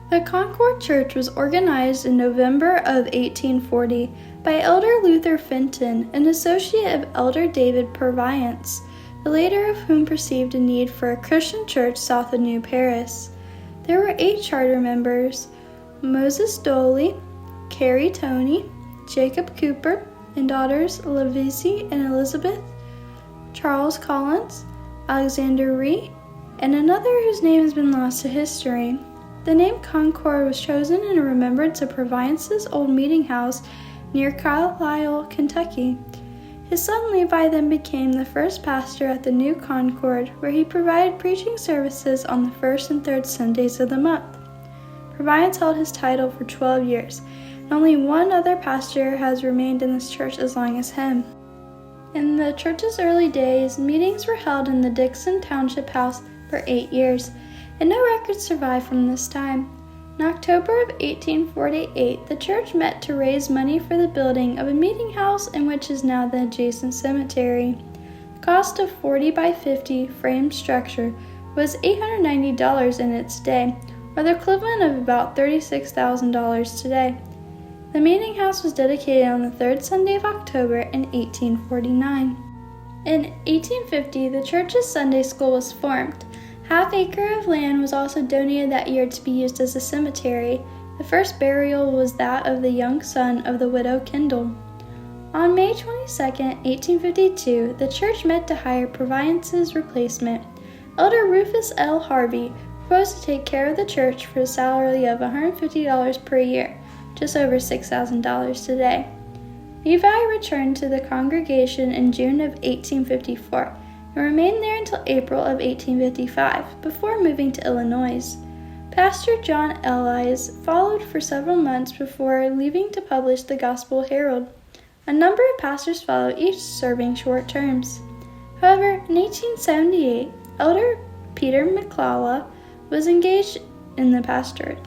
The Concord Church was organized in November of 1840 by Elder Luther Fenton, an associate of Elder David Purviance, the latter of whom perceived a need for a Christian church south of New Paris. There were 8 charter members: Moses Doley, Carrie Toney, Jacob Cooper, and daughters Lavisi and Elizabeth, Charles Collins, Alexander Ree, and another whose name has been lost to history. The name Concord was chosen in remembrance of Purviance's old meeting house near Carlisle, Kentucky. His son Levi then became the first pastor at the new Concord, where he provided preaching services on the first and third Sundays of the month. Purviance held his title for 12 years, and only one other pastor has remained in this church as long as him. In the church's early days, meetings were held in the Dixon Township house for 8 years, and no records survive from this time. In October of 1848, the church met to raise money for the building of a meeting house in which is now the adjacent cemetery. The cost of 40 by 50 frame structure was $890 in its day, or the equivalent of about $36,000 today. The meeting house was dedicated on the third Sunday of October in 1849. In 1850, the church's Sunday school was formed. Half acre of land was also donated that year to be used as a cemetery. The first burial was that of the young son of the widow Kendall. On May 22, 1852, the church met to hire Purviance's replacement. Elder Rufus L. Harvey proposed to take care of the church for a salary of $150 per year, just over $6,000 today. Levi returned to the congregation in June of 1854 and remained there until April of 1855 before moving to Illinois. Pastor John Ellis followed for several months before leaving to publish the Gospel Herald. A number of pastors followed, each serving short terms. However, in 1878, Elder Peter McClellan was engaged in the pastorate.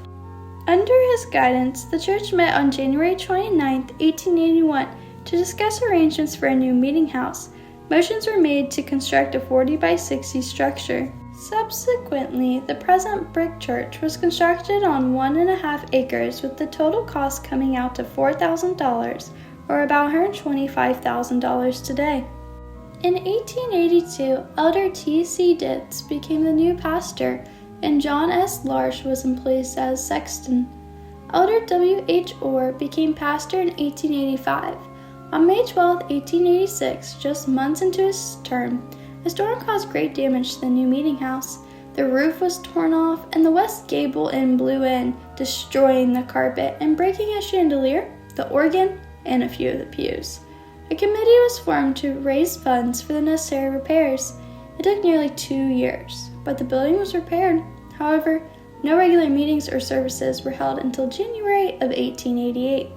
Under his guidance, the church met on January 29, 1881 to discuss arrangements for a new meeting house. Motions were made to construct a 40 by 60 structure. Subsequently, the present brick church was constructed on 1.5 acres, with the total cost coming out to $4,000, or about $125,000 today. In 1882, Elder T.C. Ditz became the new pastor, and John S. Larch was in place as sexton. Elder W.H. Orr became pastor in 1885. On May 12, 1886, just months into his term, a storm caused great damage to the new meeting house. The roof was torn off, and the west gable end blew in, destroying the carpet and breaking a chandelier, the organ, and a few of the pews. A committee was formed to raise funds for the necessary repairs. It took nearly 2 years, but the building was repaired. However, no regular meetings or services were held until January of 1888.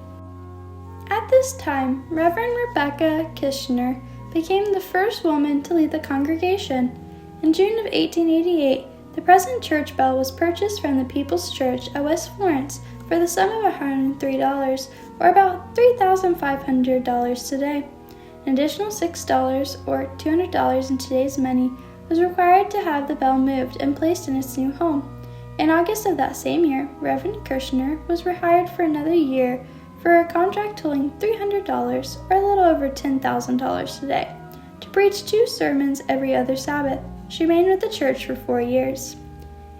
At this time, Reverend Rebecca Kishner became the first woman to lead the congregation. In June of 1888, the present church bell was purchased from the People's Church at West Florence for the sum of $103, or about $3,500 today. An additional $6, or $200 in today's money, was required to have the bell moved and placed in its new home. In August of that same year, Reverend Kirshner was rehired for another year for a contract totaling $300, or a little over $10,000 today, to preach 2 sermons every other Sabbath. She remained with the church for 4 years.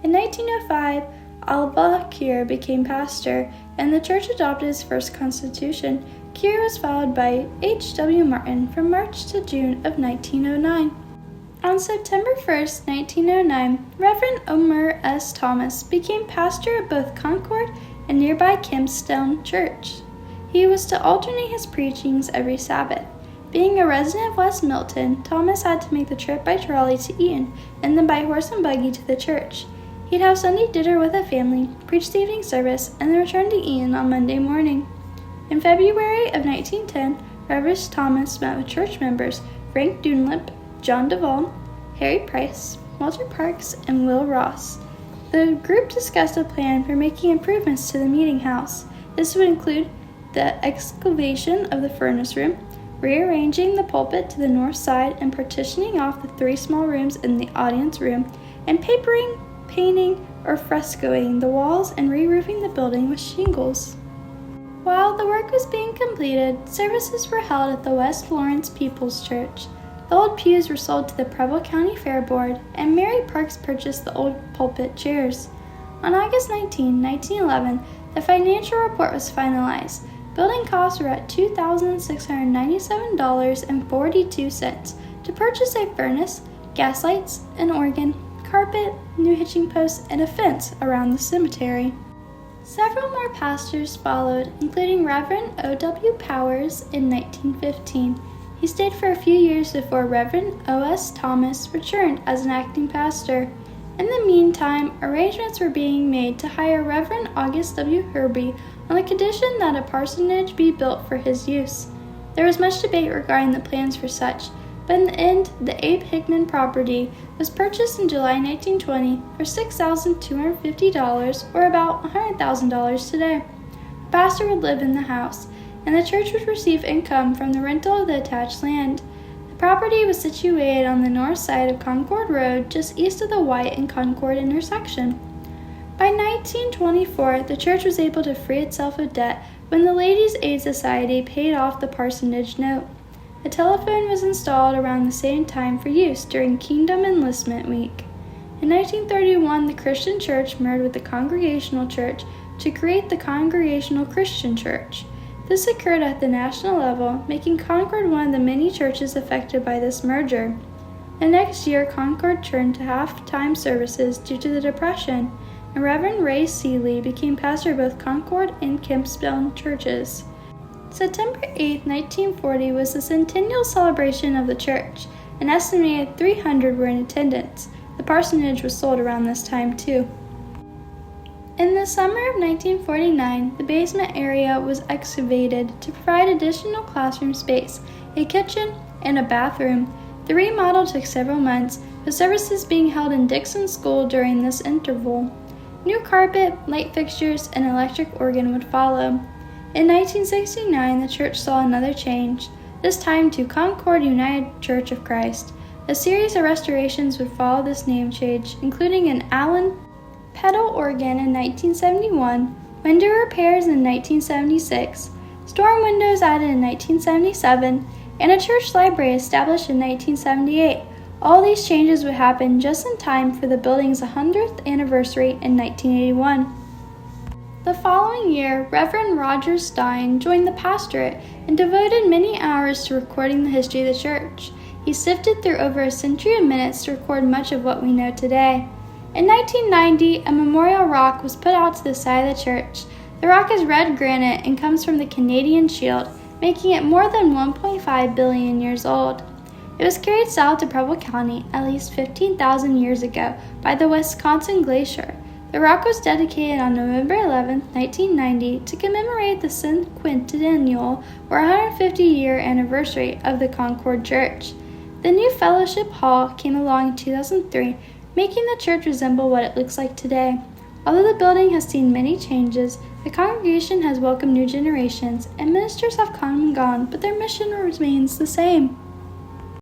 In 1905, Alba Keir became pastor, and the church adopted its first constitution. Keir was followed by H.W. Martin from March to June of 1909. On September 1, 1909, Reverend Omer S. Thomas became pastor of both Concord and nearby Kempstone Church. He was to alternate his preachings every Sabbath. Being a resident of West Milton, Thomas had to make the trip by trolley to Eaton and then by horse and buggy to the church. He'd have Sunday dinner with a family, preach the evening service, and then return to Eaton on Monday morning. In February of 1910, Reverend Thomas met with church members Frank Dunlap, John Duvall, Harry Price, Walter Parks, and Will Ross. The group discussed a plan for making improvements to the meeting house. This would include the excavation of the furnace room, rearranging the pulpit to the north side and partitioning off the 3 small rooms in the audience room, and papering, painting, or frescoing the walls and re-roofing the building with shingles. While the work was being completed, services were held at the West Lawrence People's Church. The old pews were sold to the Preble County Fair Board, and Mary Parks purchased the old pulpit chairs. On August 19, 1911, the financial report was finalized. Building costs were at $2,697.42 to purchase a furnace, gas lights, an organ, carpet, new hitching posts, and a fence around the cemetery. Several more pastors followed, including Reverend O.W. Powers in 1915. He stayed for a few years before Reverend O.S. Thomas returned as an acting pastor. In the meantime, arrangements were being made to hire Reverend August W. Herby on the condition that a parsonage be built for his use. There was much debate regarding the plans for such, but in the end, the Abe Hickman property was purchased in July 1920 for $6,250, or about $100,000 today. The pastor would live in the house, and the church would receive income from the rental of the attached land. The property was situated on the north side of Concord Road, just east of the White and Concord intersection. By 1924, the church was able to free itself of debt when the Ladies' Aid Society paid off the parsonage note. A telephone was installed around the same time for use during Kingdom Enlistment Week. In 1931, the Christian Church merged with the Congregational Church to create the Congregational Christian Church. This occurred at the national level, making Concord one of the many churches affected by this merger. The next year, Concord turned to half-time services due to the Depression, and Reverend Ray Seeley became pastor of both Concord and Kempston churches. September 8, 1940 was the centennial celebration of the church. An estimated 300 were in attendance. The parsonage was sold around this time, too. In the summer of 1949, the basement area was excavated to provide additional classroom space, a kitchen, and a bathroom. The remodel took several months, with services being held in Dixon School during this interval. New carpet, light fixtures, and electric organ would follow. In 1969, the church saw another change, this time to Concord United Church of Christ. A series of restorations would follow this name change, including an Allen pedal organ in 1971, window repairs in 1976, storm windows added in 1977, and a church library established in 1978. All these changes would happen just in time for the building's 100th anniversary in 1981. The following year, Reverend Roger Stein joined the pastorate and devoted many hours to recording the history of the church. He sifted through over a century of minutes to record much of what we know today. In 1990, a memorial rock was put out to the side of the church. The rock is red granite and comes from the Canadian Shield, making it more than 1.5 billion years old. It was carried south to Preble County at least 15,000 years ago by the Wisconsin Glacier. The rock was dedicated on November 11, 1990 to commemorate the sesquicentennial or 150-year anniversary of the Concord Church. The new fellowship hall came along in 2003, making the church resemble what it looks like today. Although the building has seen many changes, the congregation has welcomed new generations, and ministers have come and gone, but their mission remains the same.